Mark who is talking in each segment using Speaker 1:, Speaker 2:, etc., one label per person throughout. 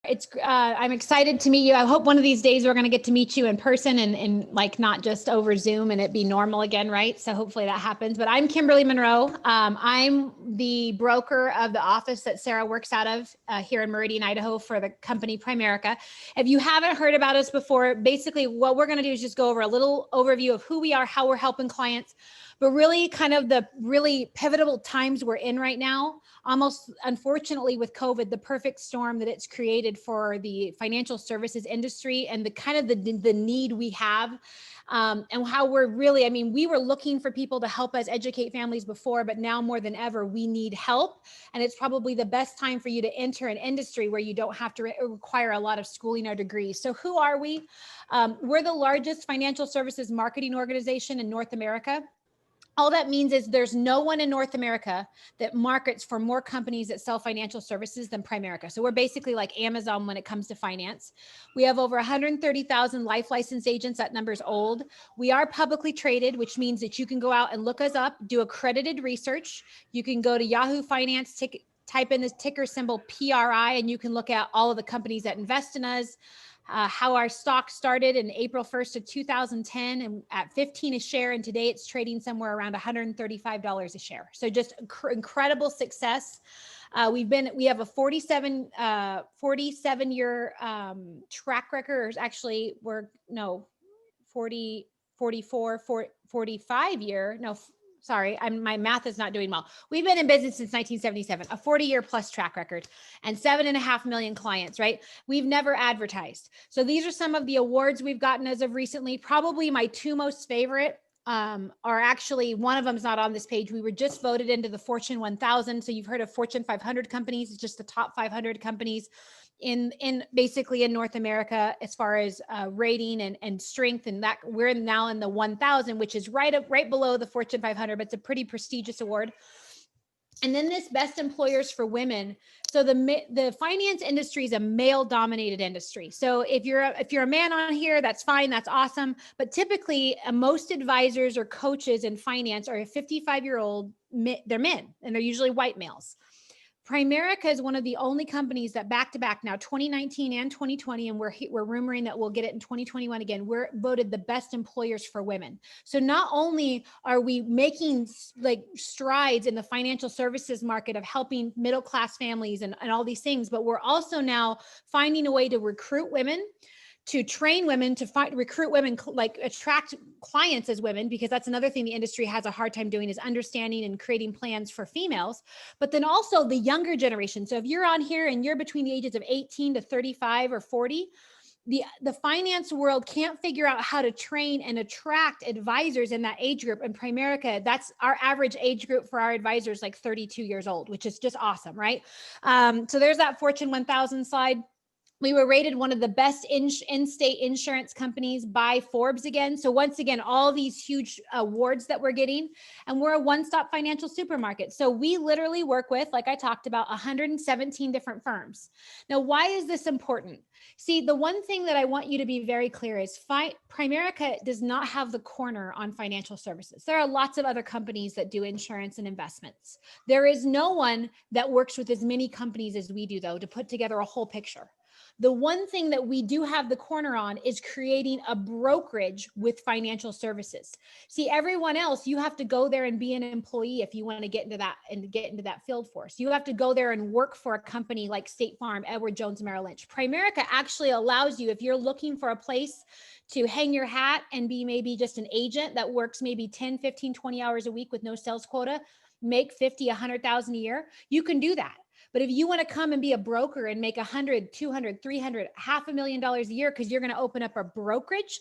Speaker 1: I'm excited to meet you. I hope one of these days we're going to get to meet you in person and like not just over Zoom and it be normal again, right? So hopefully that happens. But I'm Kimberly Monroe. I'm the broker of the office that Sarah works out of here in Meridian, Idaho for the company Primerica. If you haven't heard about us before, basically what we're going to do is just go over a little overview of who we are, how we're helping clients, but really kind of the really pivotal times we're in right now. Almost unfortunately with COVID, the perfect storm that it's created for the financial services industry and the kind of the need we have and how we're really, I mean, we were looking for people to help us educate families before, but now more than ever, we need help. And it's probably the best time for you to enter an industry where you don't have to require a lot of schooling or degrees. So who are we? We're the largest financial services marketing organization in North America. All that means is there's no one in North America that markets for more companies that sell financial services than Primerica. So we're basically like Amazon when it comes to finance. We have over 130,000 life license agents. That number's old. We are publicly traded, which means that you can go out and look us up, do accredited research. You can go to Yahoo Finance, type in this ticker symbol PRI, and you can look at all of the companies that invest in us. How our stock started in April 1st of 2010 and at 15 a share. And today it's trading somewhere around $135 a share. So just incredible success. We have a 47 year track record, or actually 45 year, sorry, my math is not doing well. We've been in business since 1977, a 40-year plus track record and 7.5 million clients, right? We've never advertised. So these are some of the awards we've gotten as of recently. Probably my two most favorite are actually, one of them is not on this page. We were just voted into the Fortune 1000. So you've heard of Fortune 500 companies. It's just the top 500 companies in basically in North America as far as rating and strength, and that we're now in the 1000, which is right below the Fortune 500, but it's a pretty prestigious award. And then this best employers for women. So the finance industry is a male dominated industry. So if you're a man on here, that's fine. That's awesome. But typically most advisors or coaches in finance are a 55-year-old, they're men, and they're usually white males. Primerica is one of the only companies that back to back now 2019 and 2020, and we're rumoring that we'll get it in 2021 again. We're voted the best employers for women. So not only are we making like strides in the financial services market of helping middle-class families and all these things, but we're also now finding a way to recruit women, to train women, to recruit women, like attract clients as women, because that's another thing the industry has a hard time doing is understanding and creating plans for females, but then also the younger generation. So if you're on here and you're between the ages of 18 to 35 or 40, the finance world can't figure out how to train and attract advisors in that age group. And Primerica, that's our average age group for our advisors, like 32 years old, which is just awesome, right? So there's that Fortune 1000 slide. We were rated one of the best in-state insurance companies by Forbes again. So once again, all these huge awards that we're getting, and we're a one-stop financial supermarket. So we literally work with, like I talked about, 117 different firms. Now, why is this important? See, the one thing that I want you to be very clear is Primerica does not have the corner on financial services. There are lots of other companies that do insurance and investments. There is no one that works with as many companies as we do, though, to put together a whole picture. The one thing that we do have the corner on is creating a brokerage with financial services. See, everyone else, you have to go there and be an employee if you want to get into that field force. You have to go there and work for a company like State Farm, Edward Jones, Merrill Lynch. Primerica actually allows you, if you're looking for a place to hang your hat and be maybe just an agent that works maybe 10, 15, 20 hours a week with no sales quota, make 50, 100,000 a year, you can do that. But if you want to come and be a broker and make 100, 200, 300, $500,000 a year because you're going to open up a brokerage,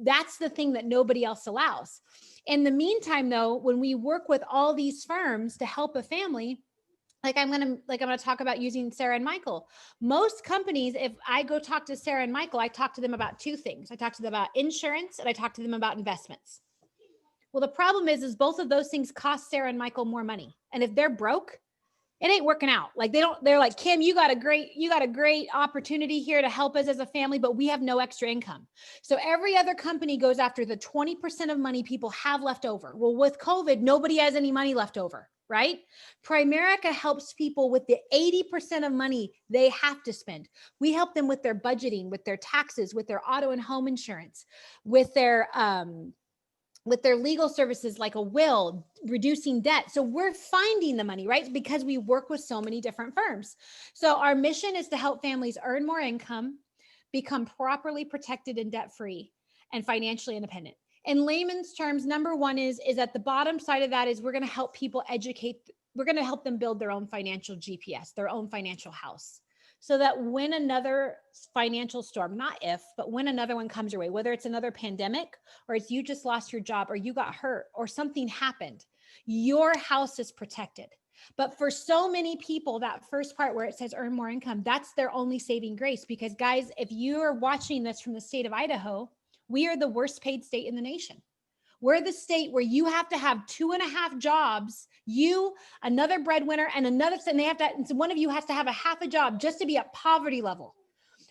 Speaker 1: that's the thing that nobody else allows. In the meantime, though, when we work with all these firms to help a family, like I'm going to talk about using Sarah and Michael. Most companies, if I go talk to Sarah and Michael, I talk to them about two things. I talk to them about insurance and I talk to them about investments. Well, the problem is both of those things cost Sarah and Michael more money. And if they're broke, it ain't working out. Like they're like, Kim, you got a great opportunity here to help us as a family, but we have no extra income. So every other company goes after the 20% of money people have left over. Well, with COVID, nobody has any money left over. right? Primerica helps people with the 80% of money they have to spend. We help them with their budgeting, with their taxes, with their auto and home insurance, with their legal services like a will, reducing debt. So we're finding the money, right? Because we work with so many different firms. So our mission is to help families earn more income, become properly protected and debt-free, and financially independent. In layman's terms, number one is at the bottom side of that is we're going to help people educate. We're going to help them build their own financial GPS, their own financial house, so that when another financial storm, not if, but when another one comes your way, whether it's another pandemic or it's you just lost your job or you got hurt or something happened, your house is protected. But for so many people, that first part where it says earn more income, that's their only saving grace. Because guys, if you are watching this from the state of Idaho, we are the worst paid state in the nation. We're the state where you have to have 2.5 jobs, you, another breadwinner, and another, and they have to, and so one of you has to have a half a job just to be at poverty level.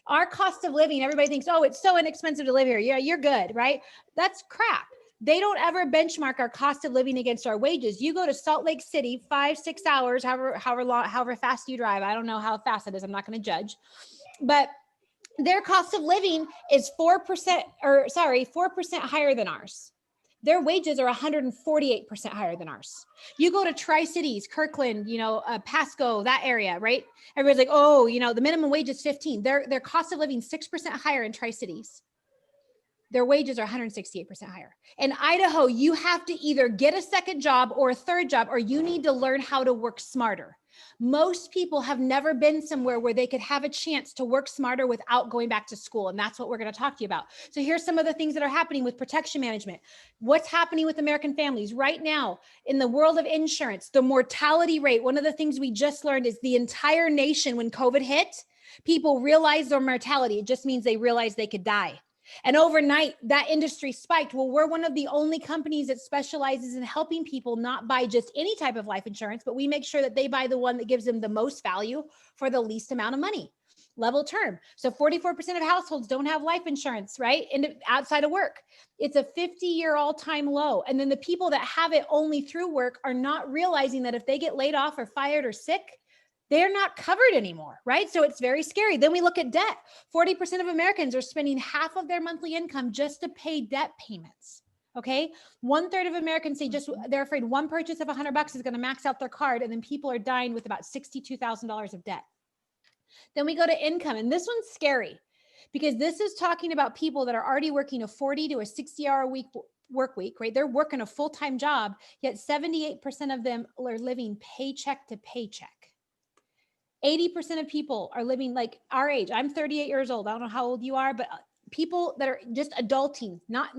Speaker 1: Our cost of living, everybody thinks, oh, it's so inexpensive to live here. Yeah, you're good, right? That's crap. They don't ever benchmark our cost of living against our wages. You go to Salt Lake City, 5-6 hours, however fast you drive. I don't know how fast it is. I'm not going to judge, but their cost of living is 4% higher than ours. Their wages are 148% higher than ours. You go to Tri-Cities, Kirkland, Pasco, that area, right? Everybody's like, oh, the minimum wage is 15. Their cost of living 6% higher in Tri-Cities. Their wages are 168% higher. In Idaho, you have to either get a second job or a third job, or you need to learn how to work smarter. Most people have never been somewhere where they could have a chance to work smarter without going back to school. And that's what we're going to talk to you about. So here's some of the things that are happening with protection management. What's happening with American families right now in the world of insurance, the mortality rate. One of the things we just learned is the entire nation, when COVID hit, people realized their mortality. It just means they realized they could die. And overnight, that industry spiked. Well, we're one of the only companies that specializes in helping people not buy just any type of life insurance, but we make sure that they buy the one that gives them the most value for the least amount of money. Level term. So 44% of households don't have life insurance, right? And outside of work, it's a 50-year all-time low. And then the people that have it only through work are not realizing that if they get laid off or fired or sick, they're not covered anymore, right? So it's very scary. Then we look at debt. 40% of Americans are spending half of their monthly income just to pay debt payments. Okay. 1/3 of Americans say they're afraid one purchase of $100 is going to max out their card. And then people are dying with about $62,000 of debt. Then we go to income. And this one's scary because this is talking about people that are already working a 40 to a 60-hour week work week, right? They're working a full-time job, yet 78% of them are living paycheck to paycheck. 80% of people are living like our age. I'm 38 years old. I don't know how old you are, but people that are just adulting, not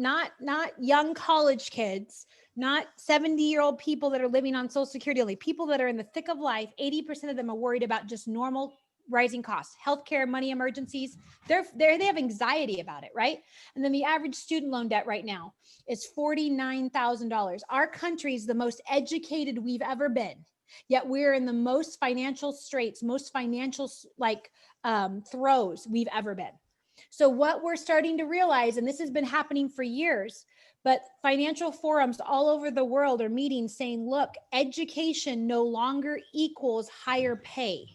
Speaker 1: young college kids, not 70-year-old people that are living on Social Security only, people that are in the thick of life. 80% of them are worried about just normal rising costs, healthcare, money emergencies. They have anxiety about it, right? And then the average student loan debt right now is $49,000. Our country is the most educated we've ever been. Yet we're in the most financial straits, most financial throes we've ever been. So what we're starting to realize, and this has been happening for years, but financial forums all over the world are meeting saying, look, education no longer equals higher pay.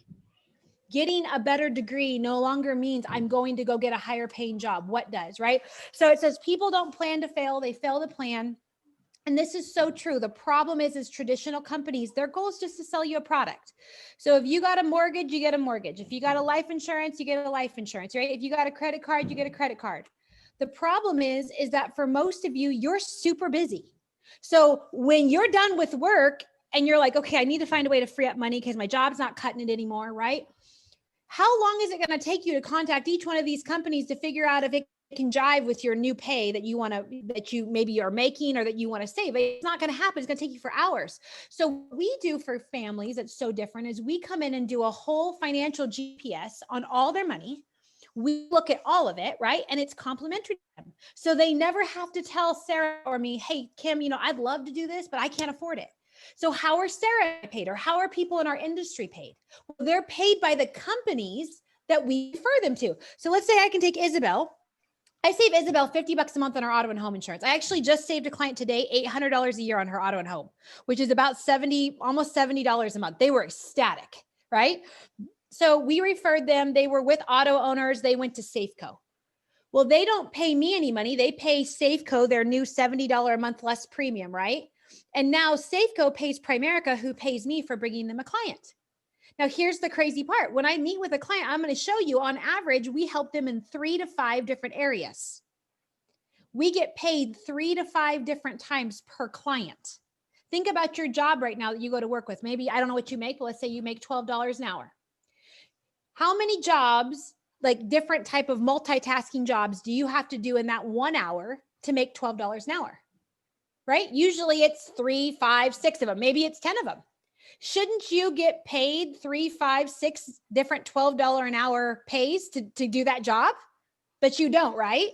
Speaker 1: Getting a better degree no longer means I'm going to go get a higher paying job. What does, right? So it says people don't plan to fail, they fail to plan. And this is so true. The problem is traditional companies, their goal is just to sell you a product. So if you got a mortgage, you get a mortgage. If you got a life insurance, you get a life insurance, right? If you got a credit card, you get a credit card. The problem is that for most of you, you're super busy. So when you're done with work and you're like, okay, I need to find a way to free up money because my job's not cutting it anymore, right? How long is it going to take you to contact each one of these companies to figure out if it can jive with your new pay that you maybe are making or that you want to save? It's not going to happen. It's going to take you for hours. So what we do for families that's so different is we come in and do a whole financial GPS on all their money. We look at all of it, right? And it's complimentary to them. So they never have to tell Sarah or me, hey, Kim, I'd love to do this, but I can't afford it. So how are Sarah paid, or how are people in our industry paid? Well, they're paid by the companies that we refer them to. So let's say I can take Isabel. I save Isabel $50 a month on her auto and home insurance. I actually just saved a client today $800 a year on her auto and home, which is about almost $70 a month. They were ecstatic, right? So we referred them. They were with auto owners. They went to Safeco. Well, they don't pay me any money. They pay Safeco their new $70 a month less premium, right? And now Safeco pays Primerica, who pays me for bringing them a client. Now, here's the crazy part. When I meet with a client, I'm going to show you on average, we help them in 3 to 5 different areas. We get paid 3 to 5 different times per client. Think about your job right now that you go to work with. Maybe, I don't know what you make, but let's say you make $12 an hour. How many jobs, like different type of multitasking jobs, do you have to do in that 1 hour to make $12 an hour? Right? Usually it's 3, 5, 6 of them. Maybe it's 10 of them. Shouldn't you get paid 3, 5, 6 different $12 an hour pays to do that job? But you don't, right?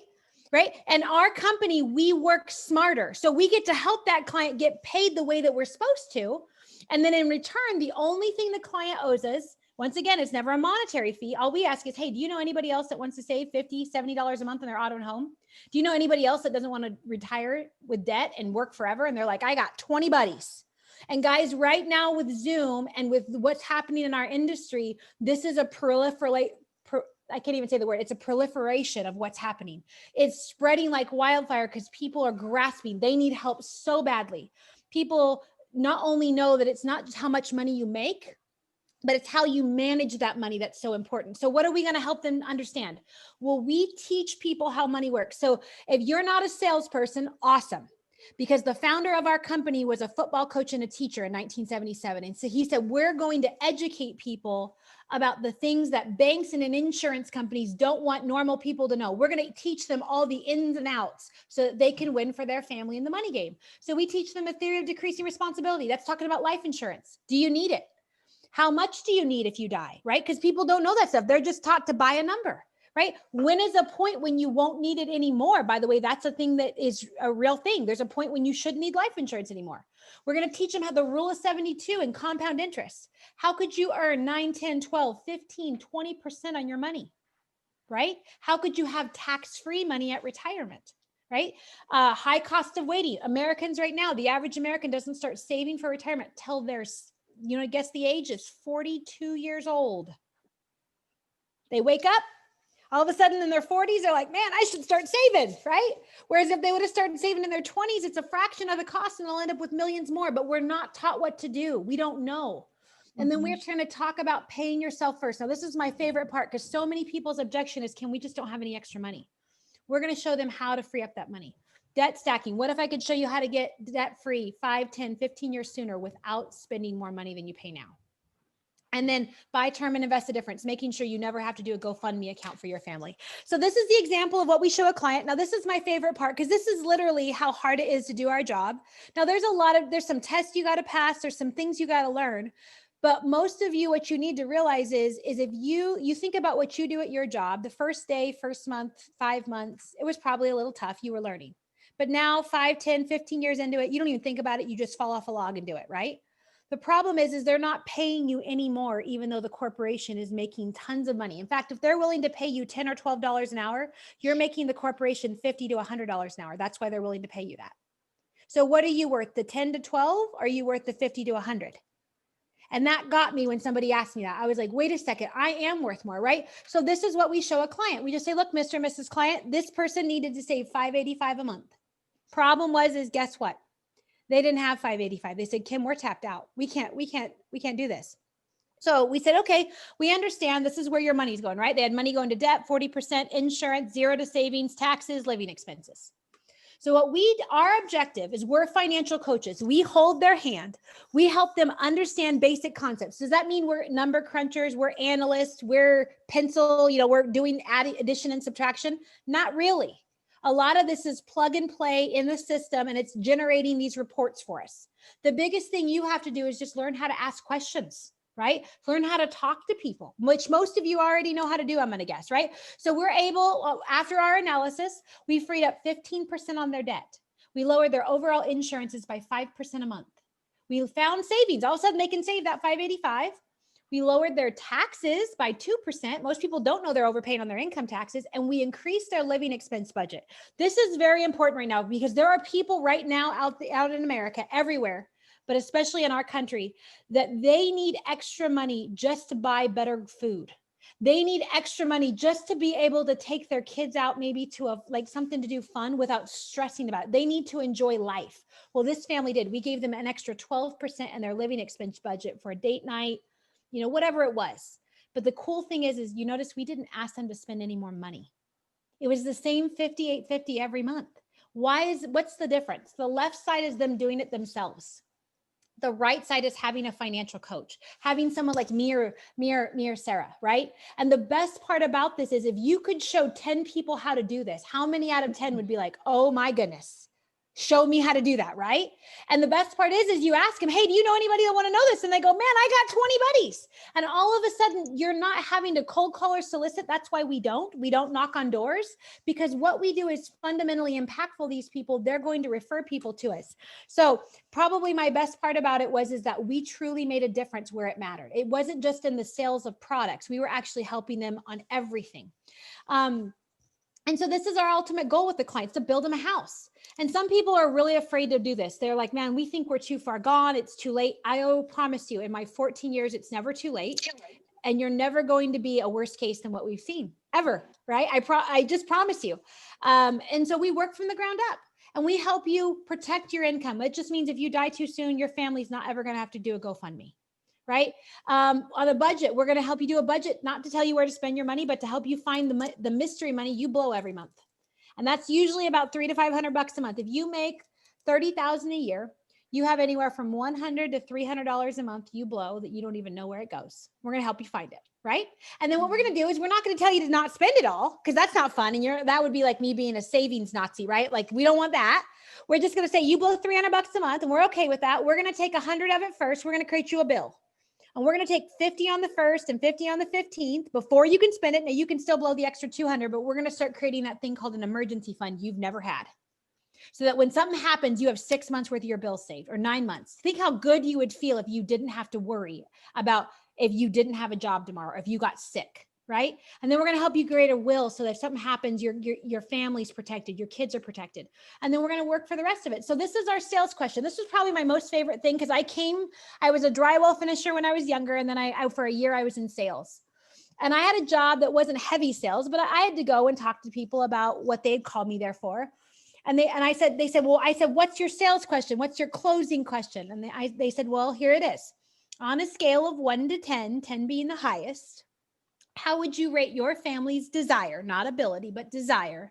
Speaker 1: Right. And our company, we work smarter. So we get to help that client get paid the way that we're supposed to. And then in return, the only thing the client owes us, once again, it's never a monetary fee. All we ask is, hey, do you know anybody else that wants to save $50, $70 a month on their auto and home? Do you know anybody else that doesn't want to retire with debt and work forever? And they're like, I got 20 buddies. And guys, right now with Zoom and with what's happening in our industry, this is a I can't even say the word. It's a proliferation of what's happening. It's spreading like wildfire because people are grasping. They need help so badly. People not only know that it's not just how much money you make, but it's how you manage that money that's so important. So what are we going to help them understand? Well, we teach people how money works. So if you're not a salesperson, awesome. Because the founder of our company was a football coach and a teacher in 1977. And so he said, we're going to educate people about the things that banks and insurance companies don't want normal people to know. We're going to teach them all the ins and outs so that they can win for their family in the money game. So we teach them a theory of decreasing responsibility. That's talking about life insurance. Do you need it? How much do you need if you die, right? Because people don't know that stuff. They're just taught to buy a number. Right? When is a point when you won't need it anymore? By the way, that's a thing that is a real thing. There's a point when you shouldn't need life insurance anymore. We're going to teach them how the rule of 72 and compound interest. How could you earn 9, 10, 12, 15, 20% on your money? Right? How could you have tax-free money at retirement? Right? High cost of waiting. Americans right now, the average American doesn't start saving for retirement till they're, guess the age is 42 years old. They wake up, all of a sudden in their 40s, they're like, man, I should start saving, right? Whereas if they would have started saving in their 20s, it's a fraction of the cost and they'll end up with millions more, but we're not taught what to do. We don't know. And then we're trying to talk about paying yourself first. Now, this is my favorite part because so many people's objection is, we just don't have any extra money. We're going to show them how to free up that money. Debt stacking. What if I could show you how to get debt free 5, 10, 15 years sooner without spending more money than you pay now? And then buy term and invest the difference, making sure you never have to do a GoFundMe account for your family. So this is the example of what we show a client. Now, this is my favorite part because this is literally how hard it is to do our job. Now, there's some tests you got to pass. There's some things you got to learn. But most of you, what you need to realize is if you think about what you do at your job, the first day, first month, 5 months, it was probably a little tough. You were learning. But now 5, 10, 15 years into it, you don't even think about it. You just fall off a log and do it, right? The problem is they're not paying you anymore, even though the corporation is making tons of money. In fact, if they're willing to pay you $10 or $12 an hour, you're making the corporation $50 to $100 an hour. That's why they're willing to pay you that. So what are you worth, the 10 to 12? Or are you worth the 50 to 100? And that got me when somebody asked me that. I was like, wait a second, I am worth more, right? So this is what we show a client. We just say, look, Mr. and Mrs. Client, this person needed to save $585 a month. Problem is guess what? They didn't have 585. They said, Kim, we're tapped out. We can't do this. So we said, okay, we understand this is where your money's going, right? They had money going to debt, 40% insurance, 0 to savings, taxes, living expenses. So our objective is we're financial coaches. We hold their hand. We help them understand basic concepts. Does that mean we're number crunchers? We're analysts? We're pencil, we're doing addition and subtraction? Not really. A lot of this is plug and play in the system and it's generating these reports for us. The biggest thing you have to do is just learn how to ask questions, right? Learn how to talk to people, which most of you already know how to do, I'm going to guess, right? So we're able, after our analysis, we freed up 15% on their debt. We lowered their overall insurances by 5% a month. We found savings. All of a sudden they can save that 585. We lowered their taxes by 2%. Most people don't know they're overpaying on their income taxes. And we increased their living expense budget. This is very important right now because there are people right now out in America, everywhere, but especially in our country, that they need extra money just to buy better food. They need extra money just to be able to take their kids out, maybe to like something to do fun without stressing about it. They need to enjoy life. Well, this family did. We gave them an extra 12% in their living expense budget for a date night, whatever it was. But the cool thing is you notice we didn't ask them to spend any more money. It was the same $58.50 every month. What's the difference? The left side is them doing it themselves. The right side is having a financial coach, having someone like me or Sarah, right? And the best part about this is if you could show 10 people how to do this, how many out of 10 would be like, oh my goodness, show me how to do that, right? And the best part is you ask them, hey, do you know anybody that want to know this? And they go, man, I got 20 buddies. And all of a sudden you're not having to cold call or solicit. That's why we don't knock on doors, because what we do is fundamentally impactful. These people, they're going to refer people to us. So probably my best part about it is that we truly made a difference where it mattered. It wasn't just in the sales of products. We were actually helping them on everything. And so this is our ultimate goal with the clients, to build them a house. And some people are really afraid to do this. They're like, man, we think we're too far gone. It's too late. I promise you, in my 14 years, it's never too late. And you're never going to be a worse case than what we've seen ever, right? I just promise you. And so we work from the ground up. And we help you protect your income. It just means if you die too soon, your family's not ever going to have to do a GoFundMe. Right? On a budget, we're going to help you do a budget, not to tell you where to spend your money, but to help you find the mystery money you blow every month. And that's usually about $300 to $500 a month. If you make $30,000 a year, you have anywhere from $100 to $300 a month you blow that you don't even know where it goes. We're going to help you find it. Right? And then what we're going to do is we're not going to tell you to not spend it all, because that's not fun. And that would be like me being a savings Nazi, right? Like we don't want that. We're just going to say you blow $300 a month and we're okay with that. We're going to take 100 of it first. We're going to create you a bill. And we're going to take 50 on the 1st and 50 on the 15th before you can spend it. Now you can still blow the extra 200, but we're going to start creating that thing called an emergency fund you've never had. So that when something happens, you have 6 months worth of your bills saved, or 9 months. Think how good you would feel if you didn't have to worry about if you didn't have a job tomorrow, or if you got sick, right? And then we're going to help you create a will so that if something happens, your family's protected, your kids are protected. And then we're going to work for the rest of it. So this is our sales question. This was probably my most favorite thing, because I was a drywall finisher when I was younger. And then I for a year, I was in sales. And I had a job that wasn't heavy sales, but I had to go and talk to people about what they'd called me there for. And they said, what's your sales question? What's your closing question? And they said, well, here it is. On a scale of 1 to 10, 10 being the highest, how would you rate your family's desire, not ability, but desire,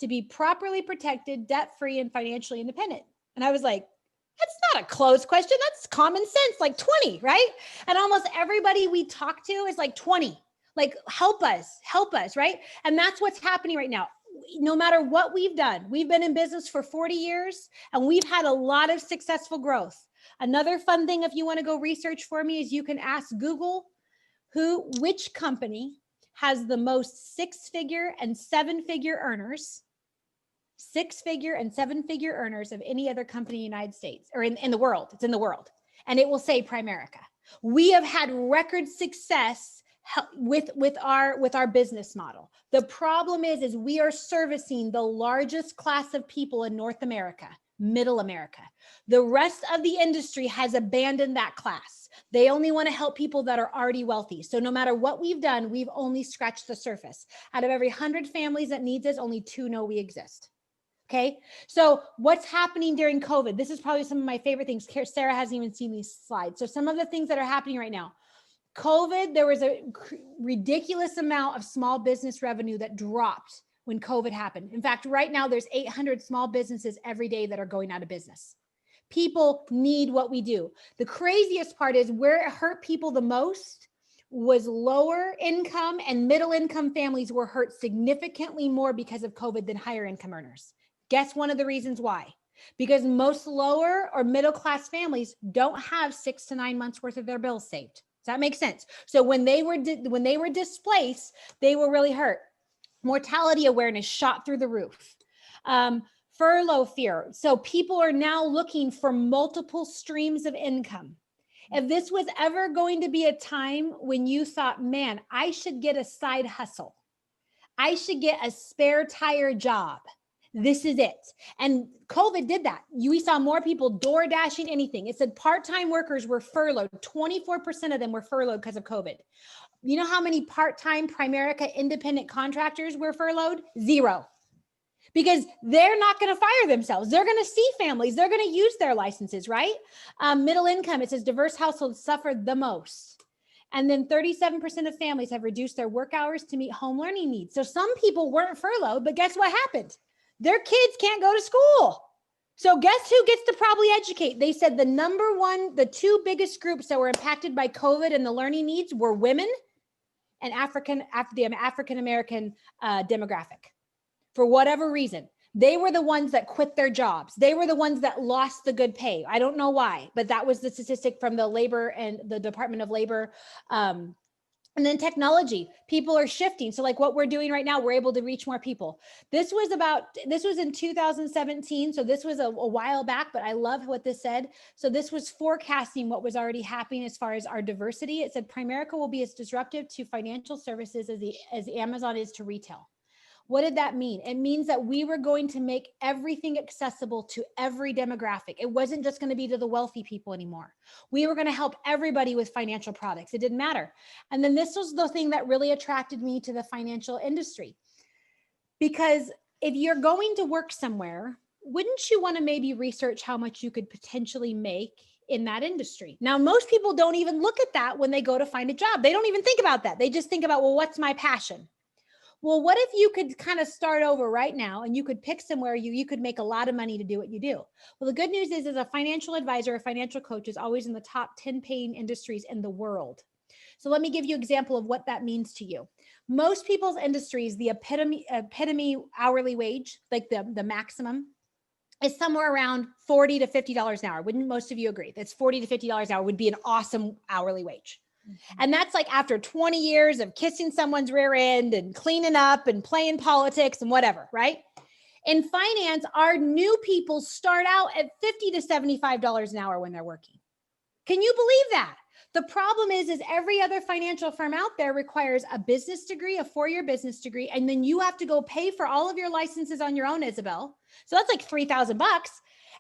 Speaker 1: to be properly protected, debt-free, and financially independent? And I was like, that's not a closed question. That's common sense, like 20, right? And almost everybody we talk to is like 20, like help us, right? And that's what's happening right now. No matter what we've done, we've been in business for 40 years and we've had a lot of successful growth. Another fun thing, if you want to go research for me, is you can ask Google which company has the most 6-figure and 7-figure earners, 6-figure and 7-figure earners of any other company in the United States, or in the world. It's in the world. And it will say Primerica. We have had record success with our business model. The problem is we are servicing the largest class of people in North America, Middle America. The rest of the industry has abandoned that class. They only want to help people that are already wealthy. So no matter what we've done, we've only scratched the surface. Out of every 100 families that needs us, only 2 know we exist. Okay. So what's happening during COVID? This is probably some of my favorite things. Sarah hasn't even seen these slides. So some of the things that are happening right now. COVID, there was a ridiculous amount of small business revenue that dropped when COVID happened. In fact, right now there's 800 small businesses every day that are going out of business. People need what we do. The craziest part is where it hurt people the most was lower income and middle income families were hurt significantly more because of COVID than higher income earners. Guess one of the reasons why? Because most lower or middle class families don't have 6 to 9 months worth of their bills saved. Does that make sense? So when they were displaced, they were really hurt. Mortality awareness shot through the roof. Furlough fear. So people are now looking for multiple streams of income. If this was ever going to be a time when you thought, man, I should get a side hustle, I should get a spare tire job, this is it. And COVID did that. We saw more people door dashing anything. It said part-time workers were furloughed. 24% of them were furloughed because of COVID. You know how many part-time Primerica independent contractors were furloughed? 0. Because they're not going to fire themselves. They're going to see families. They're going to use their licenses, right? Middle income, it says diverse households suffered the most. And then 37% of families have reduced their work hours to meet home learning needs. So some people weren't furloughed, but guess what happened? Their kids can't go to school. So guess who gets to probably educate? They said the two biggest groups that were impacted by COVID and the learning needs were women and the African-American demographic. For whatever reason, they were the ones that quit their jobs. They were the ones that lost the good pay. I don't know why, but that was the statistic from the labor and the Department of Labor. And then technology, people are shifting. So like what we're doing right now, we're able to reach more people. This was in 2017. So this was a while back, but I love what this said. So this was forecasting what was already happening as far as our diversity. It said Primerica will be as disruptive to financial services as Amazon is to retail. What did that mean? It means that we were going to make everything accessible to every demographic. It wasn't just going to be to the wealthy people anymore. We were going to help everybody with financial products. It didn't matter. And then this was the thing that really attracted me to the financial industry. Because if you're going to work somewhere, wouldn't you want to maybe research how much you could potentially make in that industry? Now, most people don't even look at that when they go to find a job. They don't even think about that. They just think about, well, what's my passion? Well, what if you could kind of start over right now and you could pick somewhere you could make a lot of money to do what you do? Well, the good news is as a financial advisor, a financial coach is always in the top 10 paying industries in the world. So let me give you an example of what that means to you. Most people's industries, the epitome hourly wage, like the maximum, is somewhere around $40 to $50 an hour. Wouldn't most of you agree? That's $40 to $50 an hour would be an awesome hourly wage. And that's like after 20 years of kissing someone's rear end and cleaning up and playing politics and whatever, right? In finance, our new people start out at $50 to $75 an hour when they're working. Can you believe that? The problem is every other financial firm out there requires a business degree, a 4-year business degree, and then you have to go pay for all of your licenses on your own, Isabel. So that's like $3,000.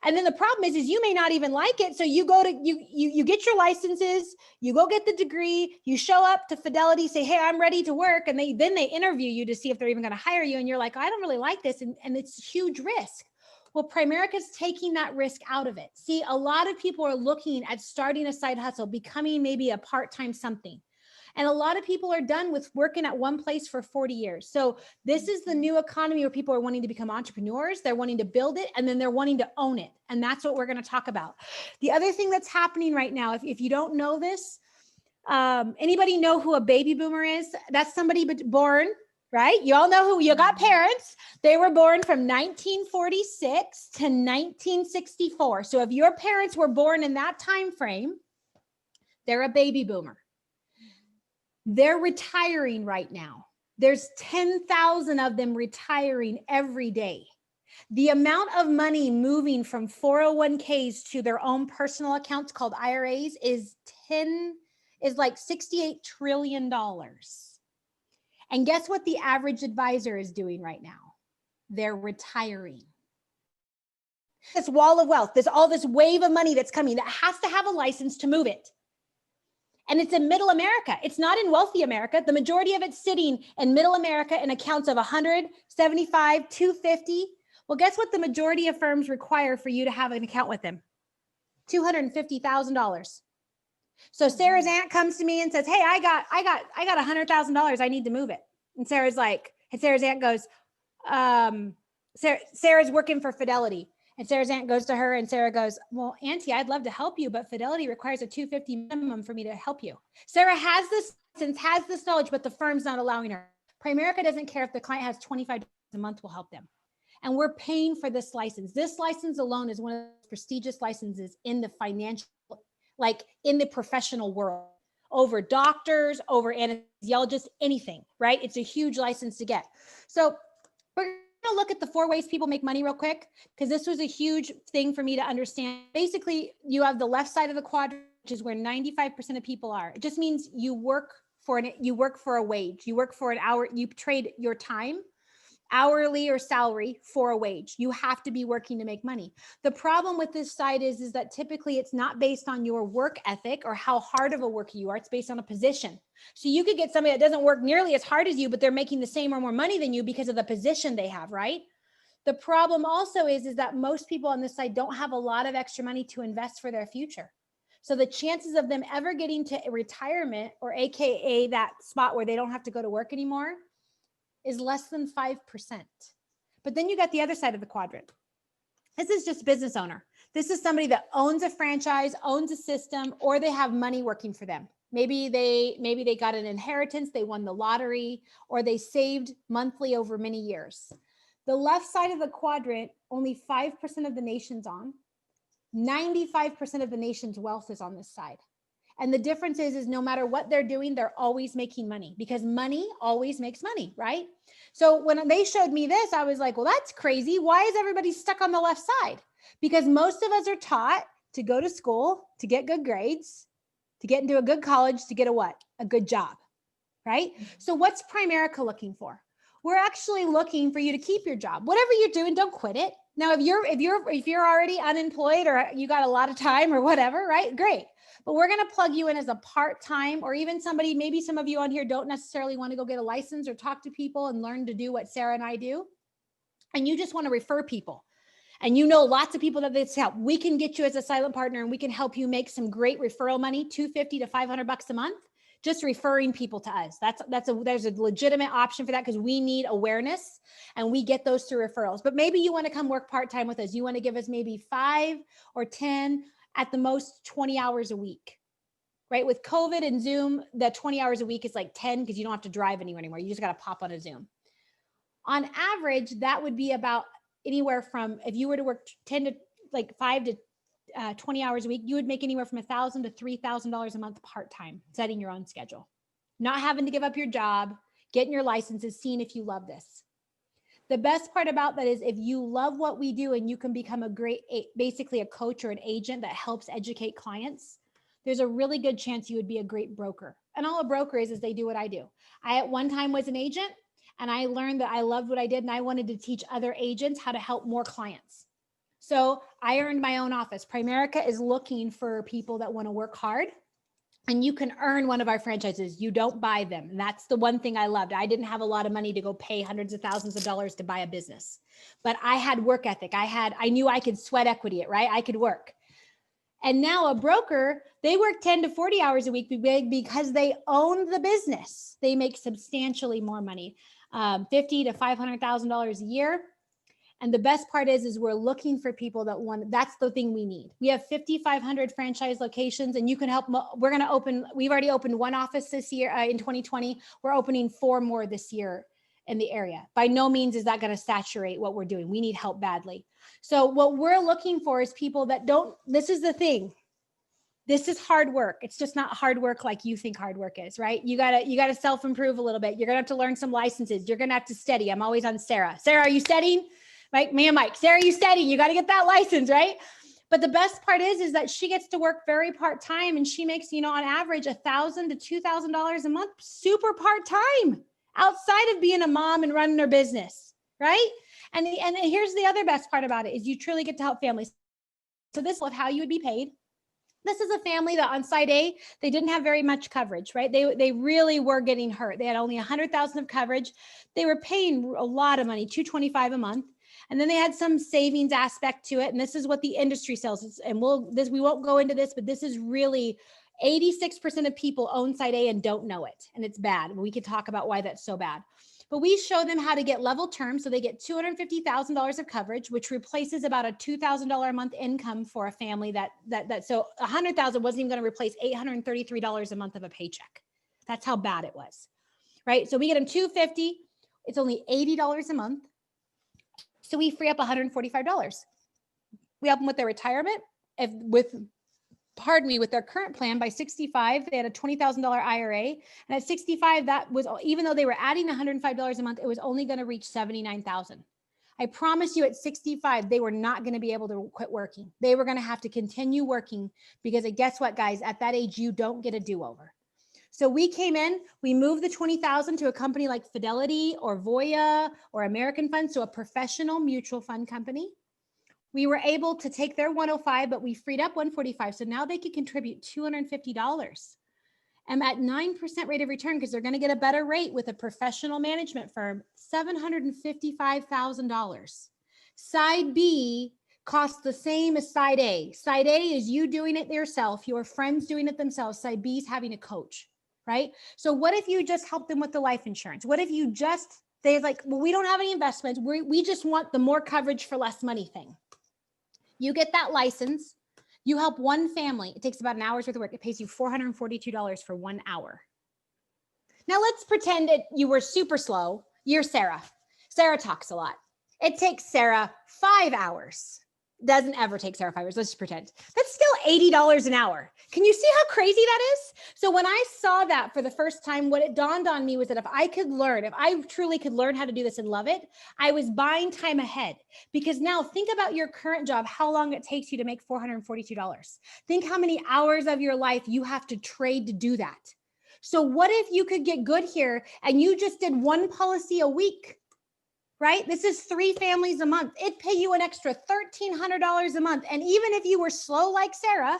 Speaker 1: And then the problem is you may not even like it. So you go to, you get your licenses, you go get the degree, you show up to Fidelity, say, hey, I'm ready to work. And then they interview you to see if they're even going to hire you. And you're like, I don't really like this. And it's a huge risk. Well, Primerica's taking that risk out of it. See, a lot of people are looking at starting a side hustle, becoming maybe a part-time something. And a lot of people are done with working at one place for 40 years. So this is the new economy where people are wanting to become entrepreneurs. They're wanting to build it, and then they're wanting to own it. And that's what we're going to talk about. The other thing that's happening right now, if you don't know this, anybody know who a baby boomer is? That's somebody born, right? You all know who, you got parents. They were born from 1946 to 1964. So if your parents were born in that time frame, they're a baby boomer. They're retiring right now. There's 10,000 of them retiring every day. The amount of money moving from 401ks to their own personal accounts called IRAs is like $68 trillion. And guess what the average advisor is doing right now? They're retiring. This wall of wealth, there's all this wave of money that's coming that has to have a license to move it. And it's in middle America. It's not in wealthy America. The majority of it's sitting in middle America in accounts of 100, 75, 250. Well, guess what the majority of firms require for you to have an account with them? $250,000. So Sarah's aunt comes to me and says, hey, I got $100,000. I need to move it. And Sarah's aunt goes, Sarah's working for Fidelity. And Sarah's aunt goes to her and Sarah goes, well, Auntie, I'd love to help you, but Fidelity requires a $250 minimum for me to help you. Sarah has this knowledge, but the firm's not allowing her. Primerica doesn't care if the client has $25 a month, will help them. And we're paying for this license. This license alone is one of the prestigious licenses in the financial, like in the professional world, over doctors, over anesthesiologists, anything, right? It's a huge license to get. So we're going to look at the 4 ways people make money real quick, because this was a huge thing for me to understand. Basically, you have the left side of the quadrant, is where 95% of people are. It just means you work for a wage, you work for an hour, you trade your time, hourly or salary, for a wage. You have to be working to make money. The problem with this side is that typically it's not based on your work ethic or how hard of a worker you are. It's based on a position. So you could get somebody that doesn't work nearly as hard as you, but they're making the same or more money than you because of the position they have, right? The problem also is that most people on this side don't have a lot of extra money to invest for their future. So the chances of them ever getting to retirement, or AKA that spot where they don't have to go to work anymore, is less than 5%. But then you got the other side of the quadrant. This is just business owner. This is somebody that owns a franchise, owns a system, or they have money working for them. Maybe they got an inheritance, they won the lottery, or they saved monthly over many years. The left side of the quadrant, only 5% of the nation's on. 95% of the nation's wealth is on this side. And the difference is no matter what they're doing, they're always making money, because money always makes money, right? So when they showed me this, I was like, well, that's crazy. Why is everybody stuck on the left side? Because most of us are taught to go to school, to get good grades, to get into a good college, to get a what? A good job, right? So what's Primerica looking for? We're actually looking for you to keep your job. Whatever you're doing, don't quit it. Now, if you're already unemployed or you got a lot of time or whatever, right? Great. But we're going to plug you in as a part-time, or even somebody, maybe some of you on here don't necessarily want to go get a license or talk to people and learn to do what Sarah and I do. And you just want to refer people. And you know lots of people that this help. We can get you as a silent partner, and we can help you make some great referral money, $250 to $500 a month, just referring people to us. There's a legitimate option for that, because we need awareness and we get those through referrals. But maybe you want to come work part-time with us. You want to give us maybe 5 or 10, at the most 20 hours a week, right? With COVID and Zoom, that 20 hours a week is like 10, because you don't have to drive anywhere anymore. You just got to pop on a Zoom. On average, that would be about anywhere from, if you were to work 5 to 20 hours a week, you would make anywhere from $1,000 to $3,000 a month part-time, setting your own schedule, not having to give up your job, getting your licenses, seeing if you love this. The best part about that is if you love what we do and you can become basically a coach or an agent that helps educate clients, there's a really good chance you would be a great broker. And all a broker is they do what I do. I at one time was an agent, and I learned that I loved what I did, and I wanted to teach other agents how to help more clients. So I earned my own office. Primerica is looking for people that want to work hard, and you can earn one of our franchises. You don't buy them. And that's the one thing I loved. I didn't have a lot of money to go pay hundreds of thousands of dollars to buy a business, but I had work ethic. I knew I could sweat equity it, right? I could work. And now a broker, they work 10 to 40 hours a week because they own the business. They make substantially more money, $50,000 to $500,000 a year. And the best part is we're looking for people that want, that's the thing we need. We have 5,500 franchise locations, and you can help. We've already opened one office this year in 2020. We're opening 4 more this year in the area. By no means is that going to saturate what we're doing. We need help badly. So what we're looking for is people that this is the thing. This is hard work. It's just not hard work like you think hard work is, right? You gotta self-improve a little bit. You're gonna have to learn some licenses. You're gonna have to study. I'm always on Sarah. Sarah, are you studying? Mike, Sarah, you studying? You got to get that license, right? But the best part is that she gets to work very part-time, and she makes, on average, $1,000 to $2,000 a month, super part-time, outside of being a mom and running her business, right? And here's the other best part about it is you truly get to help families. So this is how you would be paid. This is a family that on side A, they didn't have very much coverage, right? They really were getting hurt. They had only $100,000 of coverage. They were paying a lot of money, $225 a month. And then they had some savings aspect to it. And this is what the industry sells. And we won't go into this, but this is really 86% of people own side A and don't know it. And it's bad. We could talk about why that's so bad. But we show them how to get level term. So they get $250,000 of coverage, which replaces about a $2,000 a month income for a family so $100,000 wasn't even going to replace $833 a month of a paycheck. That's how bad it was, right? So we get them $250. It's only $80 a month. So we free up $145. We help them with their retirement. With their current plan by 65, they had a $20,000 IRA. And at 65, that was, even though they were adding $105 a month, it was only going to reach $79,000. I promise you at 65, they were not going to be able to quit working. They were going to have to continue working because guess what, guys? At that age, you don't get a do-over. So we came in, we moved the 20,000 to a company like Fidelity or Voya or American Funds, so a professional mutual fund company. We were able to take their 105, but we freed up 145. So now they could contribute $250. And at 9% rate of return, because they're going to get a better rate with a professional management firm, $755,000. Side B costs the same as side A. Side A is you doing it yourself, your friends doing it themselves. Side B is having a coach, right? So what if you just help them with the life insurance? What if you just, they're like, well, we don't have any investments. We just want the more coverage for less money thing. You get that license. You help one family. It takes about an hour's worth of work. It pays you $442 for 1 hour. Now let's pretend that you were super slow. You're Sarah. Sarah talks a lot. It takes Sarah 5 hours. Doesn't ever take Sarah 5 hours. Let's just pretend. That's still $80 an hour. Can you see how crazy that is? So when I saw that for the first time, what it dawned on me was that if I truly could learn how to do this and love it, I was buying time ahead. Because now think about your current job, how long it takes you to make $442. Think how many hours of your life you have to trade to do that. So what if you could get good here and you just did one policy a week? Right? This is 3 families a month. It'd pay you an extra $1,300 a month. And even if you were slow like Sarah,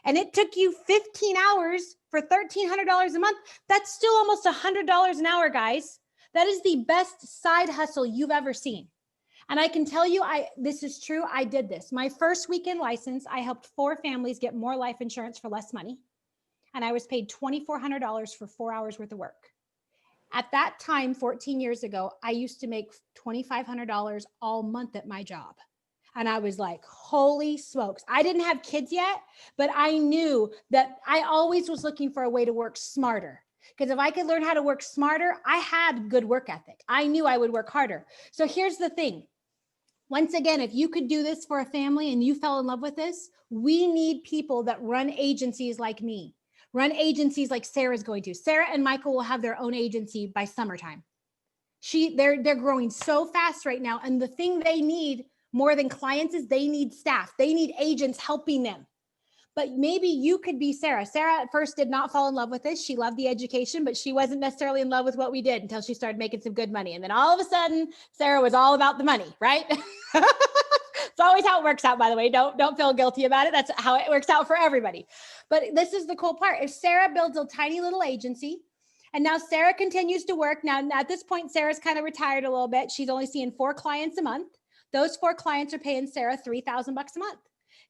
Speaker 1: and it took you 15 hours for $1,300 a month, that's still almost $100 an hour, guys. That is the best side hustle you've ever seen. And I can tell you, this is true. I did this. My first weekend license, I helped 4 families get more life insurance for less money. And I was paid $2,400 for 4 hours worth of work. At that time, 14 years ago, I used to make $2,500 all month at my job. And I was like, holy smokes. I didn't have kids yet, but I knew that I always was looking for a way to work smarter. Because if I could learn how to work smarter, I had good work ethic. I knew I would work harder. So here's the thing. Once again, if you could do this for a family and you fell in love with this, we need people that run agencies like me. Run agencies like Sarah's going to. Sarah and Michael will have their own agency by summertime. They're growing so fast right now. And the thing they need more than clients is they need staff. They need agents helping them. But maybe you could be Sarah. Sarah at first did not fall in love with this. She loved the education, but she wasn't necessarily in love with what we did until she started making some good money. And then all of a sudden, Sarah was all about the money, right? It's always how it works out, by the way. Don't feel guilty about it. That's how it works out for everybody. But this is the cool part. If Sarah builds a tiny little agency, and now Sarah continues to work. Now, at this point, Sarah's kind of retired a little bit. She's only seeing 4 clients a month. Those 4 clients are paying Sarah $3,000 a month.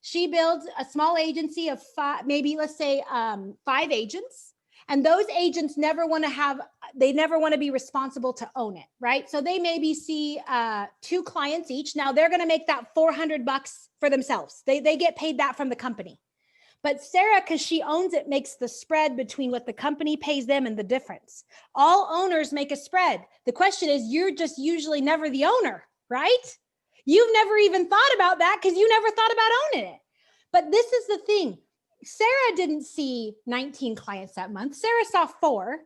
Speaker 1: She builds a small agency of 5, maybe let's say 5 agents. And those agents never want to be responsible to own it, right? So they maybe see 2 clients each. Now they're going to make that $400 for themselves. They get paid that from the company. But Sarah, because she owns it, makes the spread between what the company pays them and the difference. All owners make a spread. The question is, you're just usually never the owner, right? You've never even thought about that because you never thought about owning it. But this is the thing. Sarah didn't see 19 clients that month. Sarah saw 4.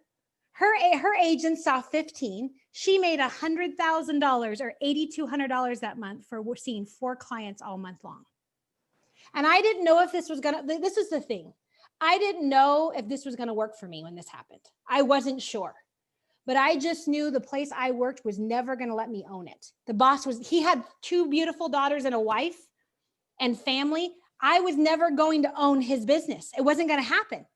Speaker 1: Her agent saw 15. She made $100,000 or $8,200 that month for seeing 4 clients all month long. And I didn't know if this is the thing. I didn't know if this was going to work for me when this happened. I wasn't sure. But I just knew the place I worked was never going to let me own it. The boss he had 2 beautiful daughters and a wife and family. I was never going to own his business. It wasn't going to happen.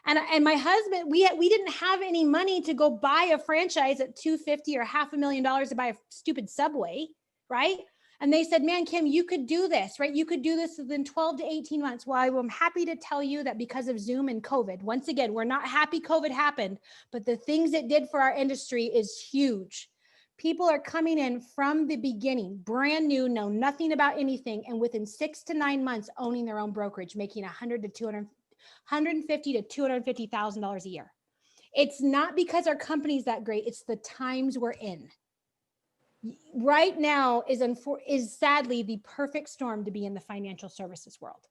Speaker 1: And my husband, we didn't have any money to go buy a franchise at $250,000 or $500,000 to buy a stupid Subway, right? And they said, man, Kim, you could do this, right? You could do this within 12 to 18 months. Well, I'm happy to tell you that because of Zoom and COVID, once again, we're not happy COVID happened, but the things it did for our industry is huge. People are coming in from the beginning, brand new, know nothing about anything, and within 6 to 9 months owning their own brokerage, making $150,000 to $250,000 a year. It's not because our company's that great. It's the times we're in. Right now is sadly the perfect storm to be in the financial services world.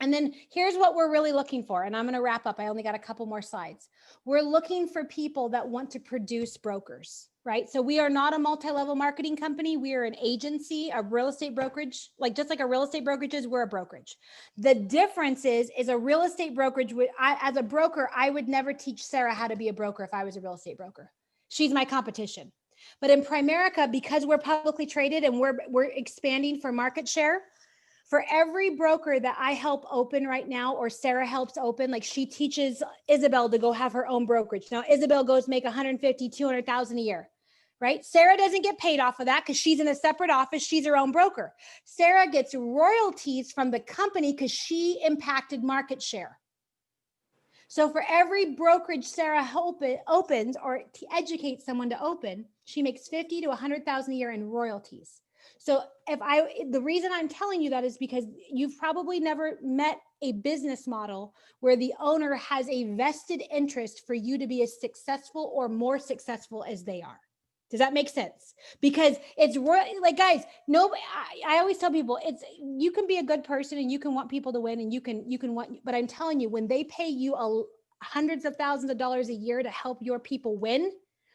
Speaker 1: And then here's what we're really looking for. And I'm going to wrap up. I only got a couple more slides. We're looking for people that want to produce brokers, right? So we are not a multi-level marketing company. We are an agency, a real estate brokerage, like just like a real estate brokerage is, we're a brokerage. The difference is a real estate brokerage. As a broker, I would never teach Sarah how to be a broker if I was a real estate broker. She's my competition. But in Primerica, because we're publicly traded and we're expanding for market share, for every broker that I help open right now, or Sarah helps open, like she teaches Isabel to go have her own brokerage. Now Isabel goes make 150, 200,000 a year, right? Sarah doesn't get paid off of that because she's in a separate office. She's her own broker. Sarah gets royalties from the company because she impacted market share. So for every brokerage Sarah opens or to educate someone to open, she makes 50 to 100,000 a year in royalties. So the reason I'm telling you that is because you've probably never met a business model where the owner has a vested interest for you to be as successful or more successful as they are. Does that make sense? Because it's like, guys, nobody, I always tell people you can be a good person and you can want people to win and you can want, but I'm telling you, when they pay you hundreds of thousands of dollars a year to help your people win,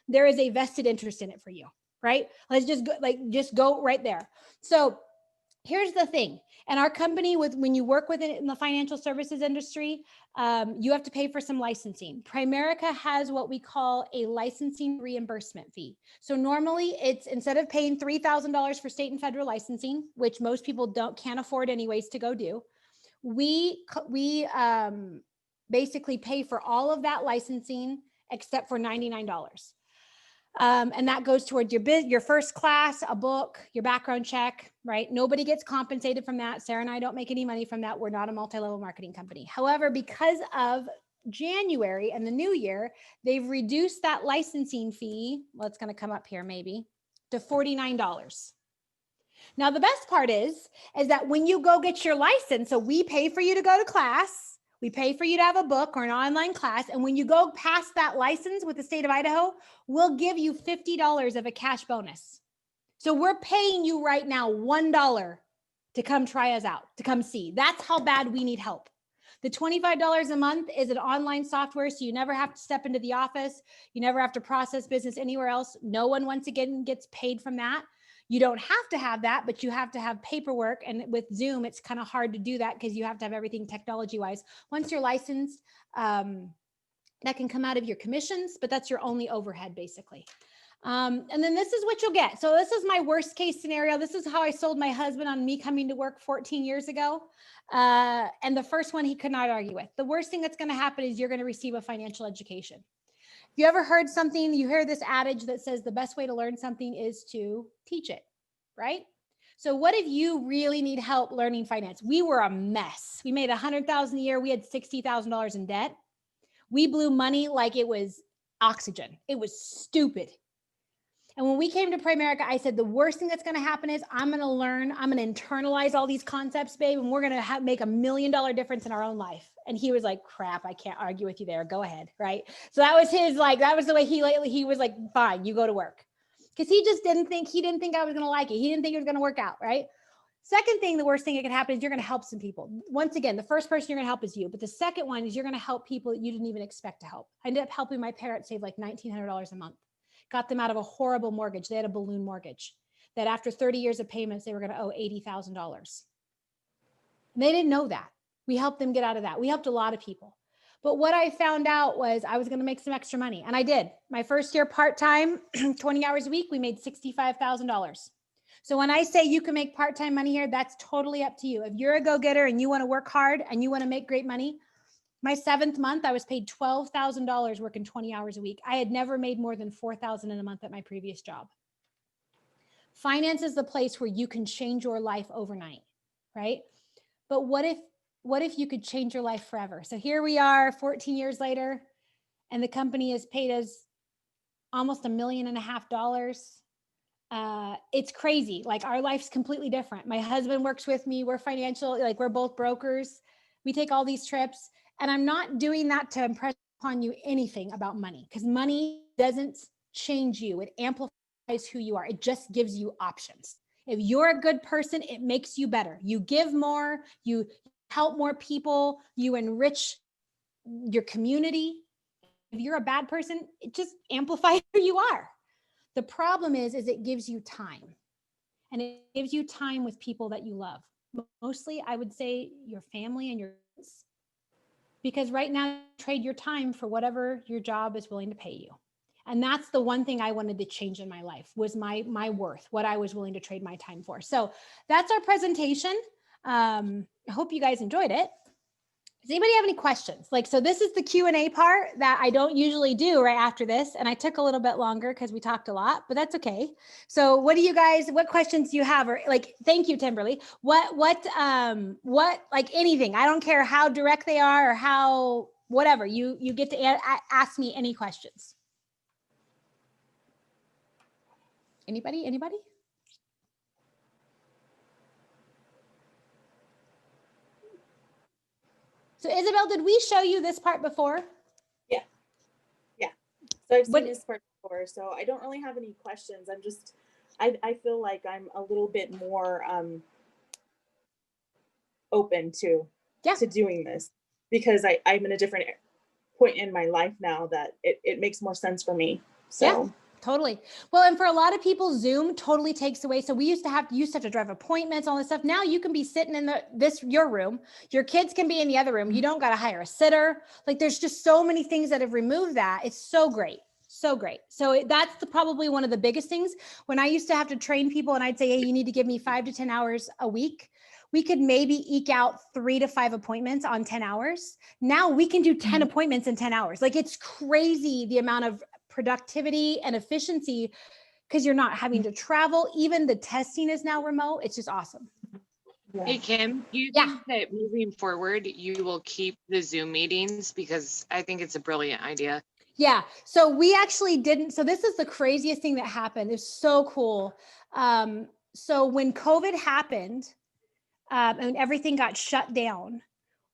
Speaker 1: there is a vested interest in it for you. Right? Let's just go right there. So here's the thing. And our company, when you work with it in the financial services industry, you have to pay for some licensing. Primerica has what we call a licensing reimbursement fee. So normally it's, instead of paying $3,000 for state and federal licensing, which most people can't afford anyways to go do, we basically pay for all of that licensing except for $99. And that goes towards your first class, a book, your background check, right? Nobody gets compensated from that. Sarah and I don't make any money from that. We're not a multi-level marketing company. However, because of January and the new year, they've reduced that licensing fee. Well, it's going to come up here maybe to $49. Now, the best part is that when you go get your license, so we pay for you to go to class, we pay for you to have a book or an online class. And when you go past that license with the state of Idaho, we'll give you $50 of a cash bonus. So we're paying you right now $1 to come try us out, to come see. That's how bad we need help. The $25 a month is an online software, so you never have to step into the office. You never have to process business anywhere else. No one, once again, gets paid from that. You don't have to have that, but you have to have paperwork. And with Zoom, it's kind of hard to do that because you have to have everything technology-wise. Once you're licensed, that can come out of your commissions, but that's your only overhead, basically. And then this is what you'll get. So this is my worst case scenario. This is how I sold my husband on me coming to work 14 years ago. And the first one he could not argue with. The worst thing that's going to happen is you're going to receive a financial education. If you ever heard something, you hear this adage that says the best way to learn something is to teach it, right? So what if you really need help learning finance? We were a mess. We made $100,000 a year. We had $60,000 in debt. We blew money like it was oxygen. It was stupid. And when we came to Primerica, I said, the worst thing that's going to happen is I'm going to internalize all these concepts, babe, and we're going to make $1 million difference in our own life. And he was like, crap, I can't argue with you there. Go ahead. Right. So that was that was the way he was like, fine, you go to work. Because he didn't think I was going to like it. He didn't think it was going to work out. Right. Second thing, the worst thing that can happen is you're going to help some people. Once again, the first person you're going to help is you. But the second one is you're going to help people that you didn't even expect to help. I ended up helping my parents save like $1,900 a month. Got them out of a horrible mortgage. They had a balloon mortgage that after 30 years of payments, they were going to owe $80,000. They didn't know that. We helped them get out of that. We helped a lot of people. But what I found out was I was going to make some extra money. And I did. My first year part-time, 20 hours a week, we made $65,000. So when I say you can make part-time money here, that's totally up to you. If you're a go-getter and you want to work hard and you want to make great money, my 7th month, I was paid $12,000 working 20 hours a week. I had never made more than $4,000 in a month at my previous job. Finance is the place where you can change your life overnight, right? But what if you could change your life forever? So here we are 14 years later, and the company has paid us almost $1.5 million. It's crazy. Like our life's completely different. My husband works with me. We're financial, like we're both brokers. We take all these trips. And I'm not doing that to impress upon you anything about money, because money doesn't change you. It amplifies who you are. It just gives you options. If you're a good person, it makes you better. You give more, you help more people, you enrich your community. If you're a bad person, it just amplifies who you are. The problem is it gives you time, and it gives you time with people that you love. Mostly, I would say your family and your kids, because right now you trade your time for whatever your job is willing to pay you. And that's the one thing I wanted to change in my life, was my worth, what I was willing to trade my time for. So that's our presentation. I hope you guys enjoyed it. Does anybody have any questions? Like, so this is the Q&A part that I don't usually do right after this. And I took a little bit longer because we talked a lot, but that's okay. So what questions do you have? Or like, thank you, Timberly. What, like anything, I don't care how direct they are or how, whatever, you get to ask me any questions. Anybody? So Isabel, did we show you this part before?
Speaker 2: Yeah. So I've seen this part before, so I don't really have any questions. I'm just, I feel like I'm a little bit more open to doing this, because I'm in a different point in my life now that it makes more sense for me. So.
Speaker 1: Yeah. Totally. Well, and for a lot of people, Zoom totally takes away. So we used to have to drive appointments, all this stuff. Now you can be sitting in your room. Your kids can be in the other room. You don't got to hire a sitter. Like, there's just so many things that have removed that. It's so great. So great. So that's probably one of the biggest things. When I used to have to train people and I'd say, hey, you need to give me 5 to 10 hours a week, we could maybe eke out 3 to 5 appointments on 10 hours. Now we can do 10 appointments in 10 hours. Like, it's crazy the amount of productivity and efficiency, because you're not having to travel. Even the testing is now remote. It's just awesome.
Speaker 3: Hey, Kim, do you think that moving forward, you will keep the Zoom meetings? Because I think it's a brilliant idea.
Speaker 1: Yeah. So we actually didn't. So this is the craziest thing that happened. It's so cool. So when COVID happened, and everything got shut down,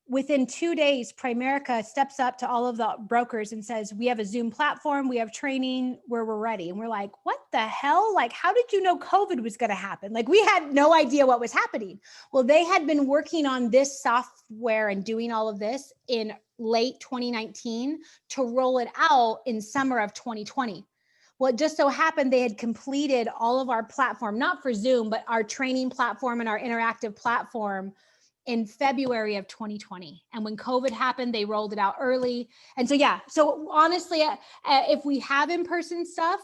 Speaker 1: within 2 days, Primerica steps up to all of the brokers and says, we have a Zoom platform, we have training where we're ready. And we're like, what the hell? Like, how did you know COVID was going to happen? Like, we had no idea what was happening. Well, they had been working on this software and doing all of this in late 2019 to roll it out in summer of 2020. Well, it just so happened they had completed all of our platform, not for Zoom, but our training platform and our interactive platform in February of 2020. And when COVID happened, they rolled it out early. And so, yeah, so honestly, if we have in-person stuff,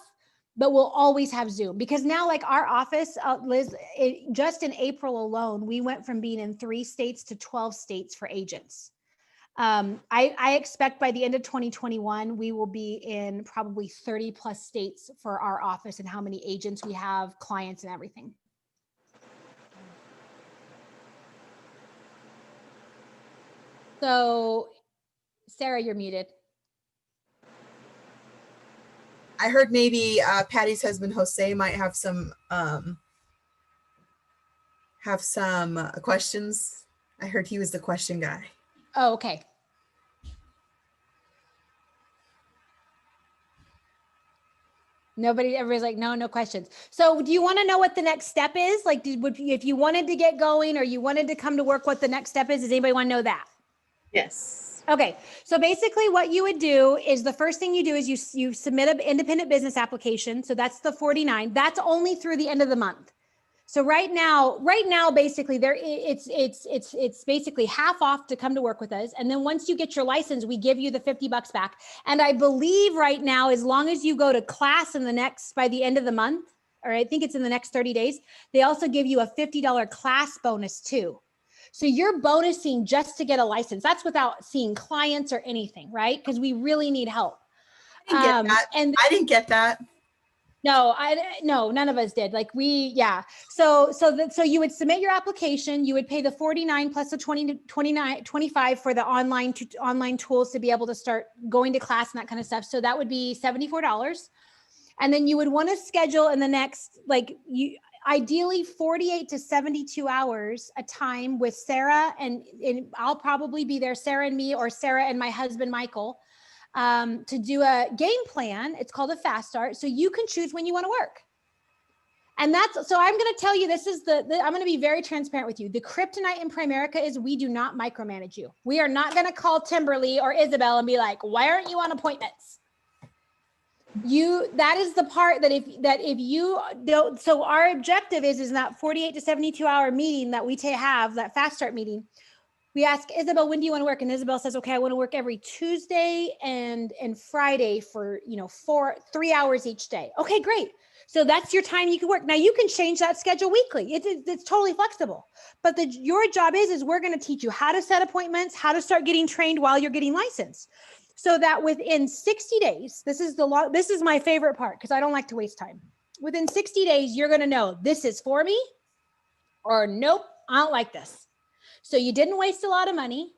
Speaker 1: but we'll always have Zoom, because now, like, our office, Liz, just in April alone, we went from being in 3 states to 12 states for agents. I expect by the end of 2021, we will be in probably 30 plus states for our office and how many agents we have, clients and everything. So, Sarah, you're muted.
Speaker 4: I heard maybe Patty's husband Jose might have some questions. I heard he was the question guy.
Speaker 1: Oh, okay. Everybody's like, no questions. So do you want to know what the next step is? Like, if you wanted to get going or you wanted to come to work, what the next step is? Does anybody want to know that?
Speaker 2: Yes.
Speaker 1: Okay. So basically what you would do is, the first thing you do is you submit an independent business application. So that's the 49. That's only through the end of the month. So right now, basically it's basically half off to come to work with us. And then once you get your license, we give you the $50 back. And I believe right now, as long as you go to class by the end of the month, or I think it's in the next 30 days, they also give you a $50 class bonus too. So you're bonusing just to get a license. That's without seeing clients or anything, right? Because we really need help.
Speaker 4: I didn't get that. I didn't get that.
Speaker 1: No, none of us did. Like So you would submit your application, you would pay the 49 plus the 25 for the online tools to be able to start going to class and that kind of stuff. So that would be $74. And then you would want to schedule in the next, ideally 48 to 72 hours a time with Sarah, and I'll probably be there, Sarah and me, or Sarah and my husband, Michael, to do a game plan. It's called a fast start. So you can choose when you want to work. And so I'm going to tell you, this is I'm going to be very transparent with you. The kryptonite in Primerica is we do not micromanage you. We are not going to call Timberly or Isabel and be like, why aren't you on appointments? That is the part that if you don't, so our objective is that 48 to 72 hour meeting that we have, that fast start meeting. We ask Isabel, when do you want to work? And Isabel says, okay, I want to work every Tuesday and Friday for, 3 hours each day. Okay, great. So that's your time you can work. Now you can change that schedule weekly. It's totally flexible. But your job is we're going to teach you how to set appointments, how to start getting trained while you're getting licensed. So that within 60 days, this is my favorite part because I don't like to waste time. Within 60 days, you're going to know this is for me or nope, I don't like this. So you didn't waste a lot of money.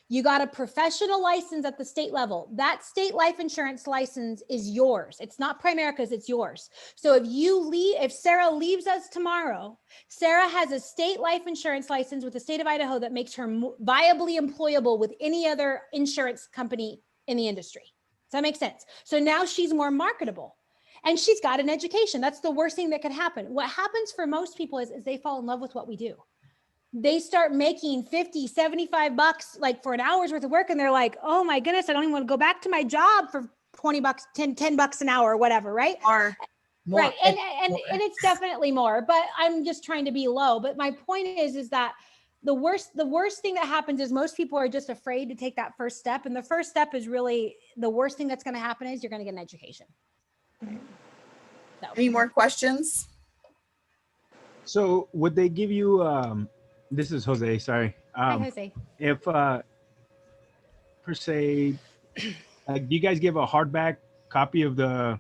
Speaker 1: You got a professional license at the state level. That state life insurance license is yours. It's not Primerica's, it's yours. So if Sarah leaves us tomorrow, Sarah has a state life insurance license with the state of Idaho that makes her viably employable with any other insurance company in the industry. Does that make sense? So now she's more marketable and she's got an education. That's the worst thing that could happen. What happens for most people is they fall in love with what we do. They start making 50, 75 bucks like for an hour's worth of work. And they're like, oh my goodness, I don't even want to go back to my job for 20 bucks, 10 bucks an hour or whatever. Right.
Speaker 4: Or more.
Speaker 1: Right. And it's definitely more, but I'm just trying to be low. But my point is that the worst thing that happens is most people are just afraid to take that first step. And the first step is really the worst thing that's going to happen is you're going to get an education. So.
Speaker 4: Any more questions?
Speaker 5: So would they give you, this is Jose, sorry.
Speaker 1: Hi, Jose.
Speaker 5: If, per se, do you guys give a hardback copy of the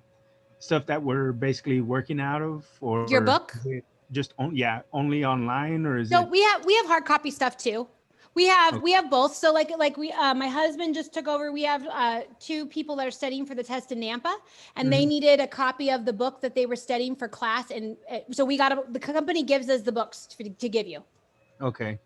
Speaker 5: stuff that we're basically working out of? Or
Speaker 1: Your book?
Speaker 5: Just only online, or is
Speaker 1: No,
Speaker 5: it?
Speaker 1: we have hard copy stuff too. We have both. So like my husband just took over. We have 2 people that are studying for the test in Nampa, and they needed a copy of the book that they were studying for class. And so the company gives us the books to give you.
Speaker 5: Okay.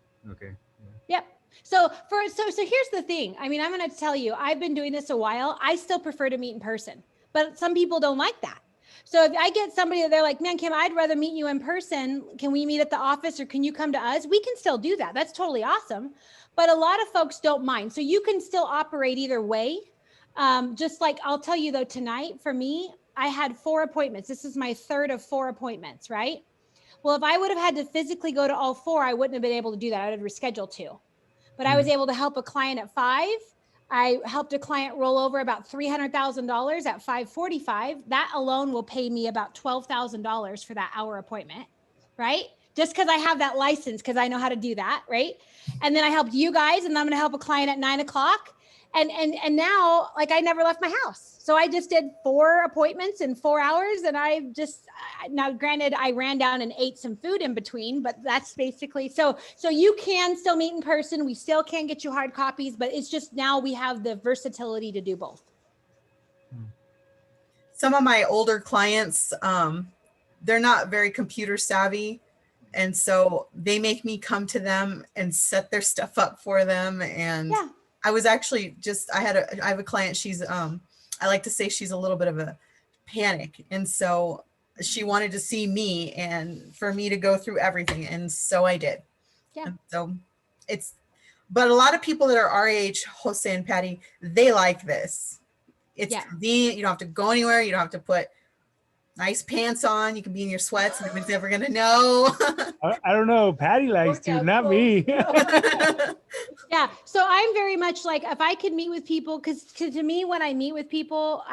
Speaker 1: Yep. So here's the thing. I mean, I'm going to tell you, I've been doing this a while. I still prefer to meet in person, but some people don't like that. So if I get somebody that they're like, man, Kim, I'd rather meet you in person. Can we meet at the office or can you come to us? We can still do that. That's totally awesome. But a lot of folks don't mind. So you can still operate either way. Just like I'll tell you though, tonight for me, I had 4 appointments. This is my 3rd of 4 appointments, right? Well, if I would have had to physically go to all 4, I wouldn't have been able to do that. I would have rescheduled 2. But I was able to help a client at 5. I helped a client roll over about $300,000 at 5:45. That alone will pay me about $12,000 for that hour appointment, right? Just because I have that license, because I know how to do that, right? And then I helped you guys, and I'm going to help a client at 9 o'clock. And now, like, I never left my house. So I just did 4 appointments in 4 hours. And now granted, I ran down and ate some food in between, but that's basically, so you can still meet in person. We still can get you hard copies, but it's just now we have the versatility to do both.
Speaker 4: Some of my older clients, they're not very computer savvy. And so they make me come to them and set their stuff up for them. And yeah. I was actually I have a client, she's, I like to say she's a little bit of a panic. And so she wanted to see me and for me to go through everything. And so I did. Yeah. And so but a lot of people that are our age, Jose and Patty, they like this. It's convenient. You don't have to go anywhere. You don't have to put nice pants on. You can be in your sweats and nobody's ever going to know.
Speaker 5: I don't know. Patty likes to, not me.
Speaker 1: Yeah. So I'm very much like, if I could meet with people, because to me, when I meet with people,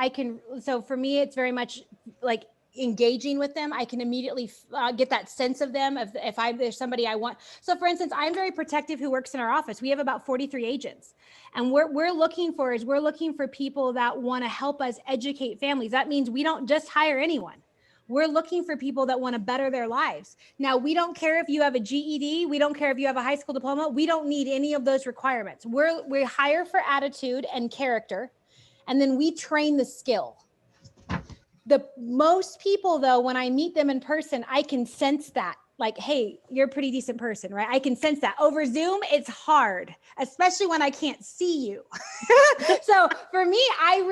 Speaker 1: so for me, it's very much like engaging with them. I can immediately get that sense of them. If there's somebody I want. So for instance, I'm very protective who works in our office. We have about 43 agents, and we're looking for people that want to help us educate families. That means we don't just hire anyone. We're looking for people that want to better their lives. Now, we don't care if you have a GED. We don't care if you have a high school diploma. We don't need any of those requirements. We hire for attitude and character, and then we train the skill. The most people, though, when I meet them in person, I can sense that like, hey, you're a pretty decent person, right? I can sense that. Over Zoom, it's hard, especially when I can't see you. So for me, I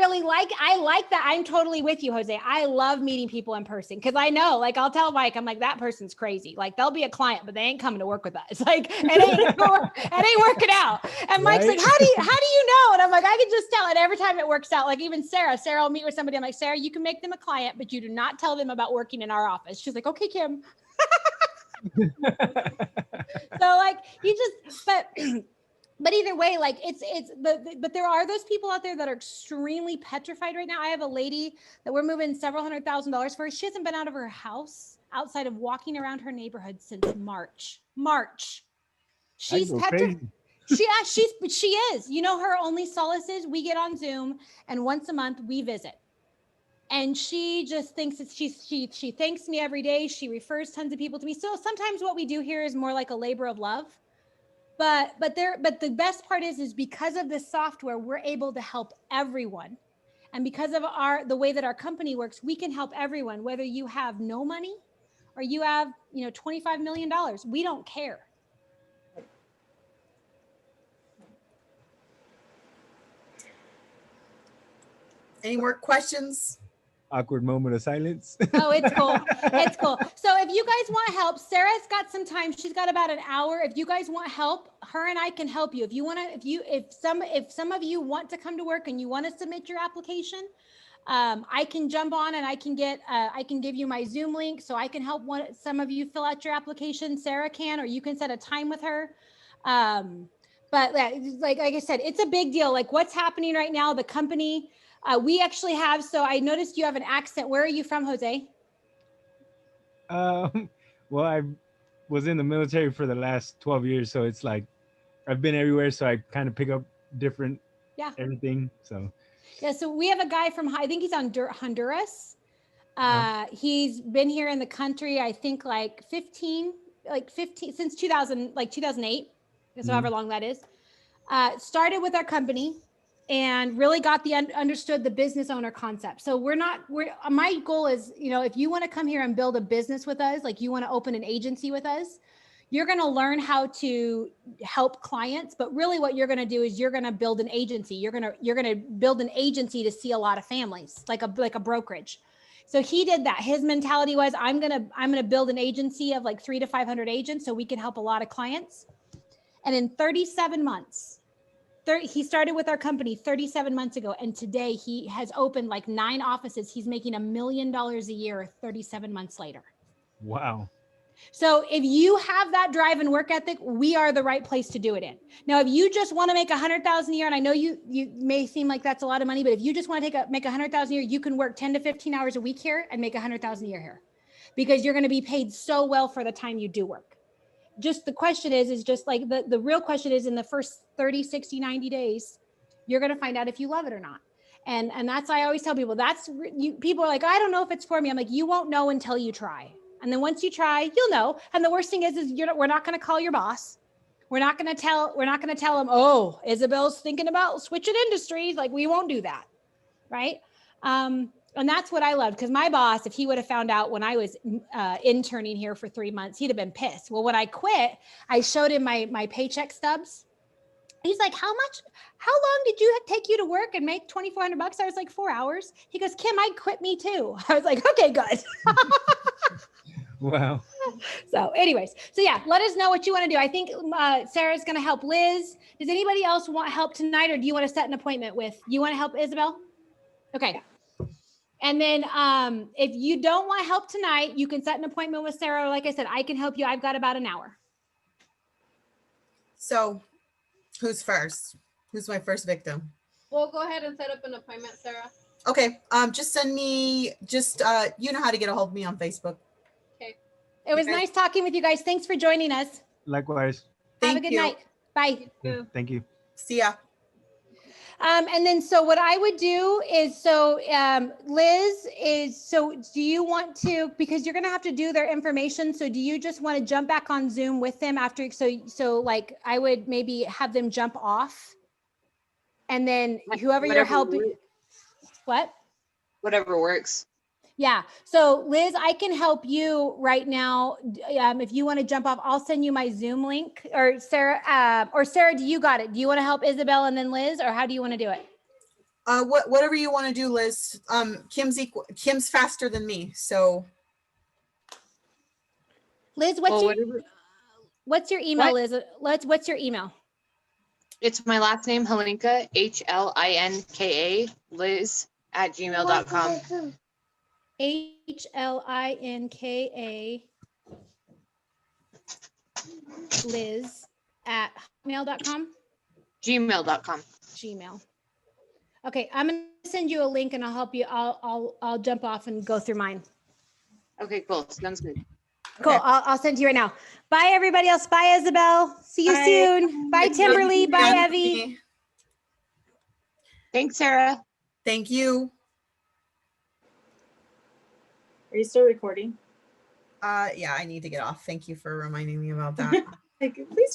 Speaker 1: like that. I'm totally with you, Jose. I love meeting people in person because I know, like, I'll tell Mike, I'm like, that person's crazy. Like, they'll be a client, but they ain't coming to work with us. Like, it ain't working out. And Mike's like, how do you know? And I'm like, I can just tell. And every time it works out, like even Sarah will meet with somebody. I'm like, Sarah, you can make them a client, but you do not tell them about working in our office. She's like, okay, Kim. So like but either way, like but there are those people out there that are extremely petrified right now. I have a lady that we're moving several $100,000 for. She hasn't been out of her house outside of walking around her neighborhood since March. She's petrified. She is. You know, her only solace is we get on Zoom and once a month we visit. And she just thinks she thanks me every day. She refers tons of people to me. So sometimes what we do here is more like a labor of love. But the best part is because of this software, we're able to help everyone. And because of the way that our company works, we can help everyone, whether you have no money or you have, $25 million. We don't care.
Speaker 4: Any more questions?
Speaker 5: Awkward moment of silence.
Speaker 1: Oh, it's cool. It's cool. So if you guys want help, Sarah's got some time. She's got about an hour. If you guys want help, her and I can help you. If you want to, if some of you want to come to work and you want to submit your application, I can jump on and I can give you my Zoom link so I can help some of you fill out your application. Sarah can, or you can set a time with her. But like I said, it's a big deal. Like what's happening right now, the company, we actually have, so I noticed you have an accent. Where are you from, Jose?
Speaker 5: Well, I was in the military for the last 12 years. So it's like, I've been everywhere. So I kind of pick up different, everything. So.
Speaker 1: Yeah. So we have a guy from, I think he's on Honduras. He's been here in the country, I think like 15, since 2008. So however long that is. Started with our company. And really understood the business owner concept. So my goal is, if you want to come here and build a business with us, like you want to open an agency with us, you're going to learn how to help clients. But really what you're going to do is you're going to build an agency. You're going to build an agency to see a lot of families, like a brokerage. So he did that. His mentality was, I'm going to build an agency of like 300 to 500 agents so we can help a lot of clients. And in 37 months, he started with our company 37 months ago. And today he has opened like 9 offices. He's making $1 million a year, 37 months later.
Speaker 5: Wow.
Speaker 1: So if you have that drive and work ethic, we are the right place to do it in. Now, if you just want to make $100,000 a year, and I know you may seem like that's a lot of money, but if you just want to make $100,000 a year, you can work 10 to 15 hours a week here and make $100,000 a year here because you're going to be paid so well for the time you do work. Just the question is just like the real question is in the first 30, 60, 90 days, you're going to find out if you love it or not. And that's, I always tell people people are like, I don't know if it's for me. I'm like, you won't know until you try. And then once you try, you'll know. And the worst thing is we're not going to call your boss. We're not going to tell them, oh, Isabel's thinking about switching industries. Like we won't do that. Right. And that's what I loved because my boss, if he would have found out when I was interning here for 3 months, he'd have been pissed. Well, when I quit, I showed him my paycheck stubs. He's like, how long did you take you to work and make $2,400? I was like 4 hours. He goes, Kim, I quit me too. I was like, okay, good.
Speaker 5: Wow.
Speaker 1: So anyways, let us know what you want to do. I think Sarah's going to help Liz. Does anybody else want help tonight or do you want to set an appointment you want to help Isabel? Okay. And then if you don't want help tonight, you can set an appointment with Sarah. Like I said, I can help you. I've got about an hour.
Speaker 4: So who's first? Who's my first victim?
Speaker 6: We'll go ahead and set up an appointment, Sarah.
Speaker 4: Okay. Just send me, you know how to get a hold of me on Facebook.
Speaker 6: Okay.
Speaker 1: It was nice talking with you guys. Thanks for joining us.
Speaker 5: Likewise.
Speaker 1: Have a good night. Bye.
Speaker 5: Yeah, thank you.
Speaker 4: See ya.
Speaker 1: And then, so what I would do is, Liz do you want to, because you're going to have to do their information. So do you just want to jump back on Zoom with them after? So like I would maybe have them jump off and then whoever you're helping. What?
Speaker 3: Whatever works.
Speaker 1: Yeah. So Liz, I can help you right now. If you want to jump off, I'll send you my Zoom link, or Sarah, do you got it? Do you want to help Isabel and then Liz, or how do you want to do it?
Speaker 4: Whatever you want to do, Liz. Kim's faster than me, so.
Speaker 1: Liz, what's your email, Liz? What's your email?
Speaker 3: It's my last name, Hlinka, HLINKA, Liz@gmail.com.
Speaker 1: HLINKA Liz@hotmail.com.
Speaker 3: Gmail.com.
Speaker 1: Gmail. Okay, I'm gonna send you a link and I'll help you. I'll jump off and go through mine.
Speaker 3: Okay, cool. Sounds good.
Speaker 1: Cool.
Speaker 4: Okay.
Speaker 1: I'll send you right now. Bye, everybody else. Bye, Isabel. See you
Speaker 4: Bye.
Speaker 1: soon. Bye, Timberly. Bye,
Speaker 4: Yeah.
Speaker 1: Evie.
Speaker 3: Thanks, Sarah.
Speaker 4: Thank you.
Speaker 2: Are you still recording?
Speaker 4: Yeah, I need to get off. Thank you for reminding me about that.
Speaker 2: Like, please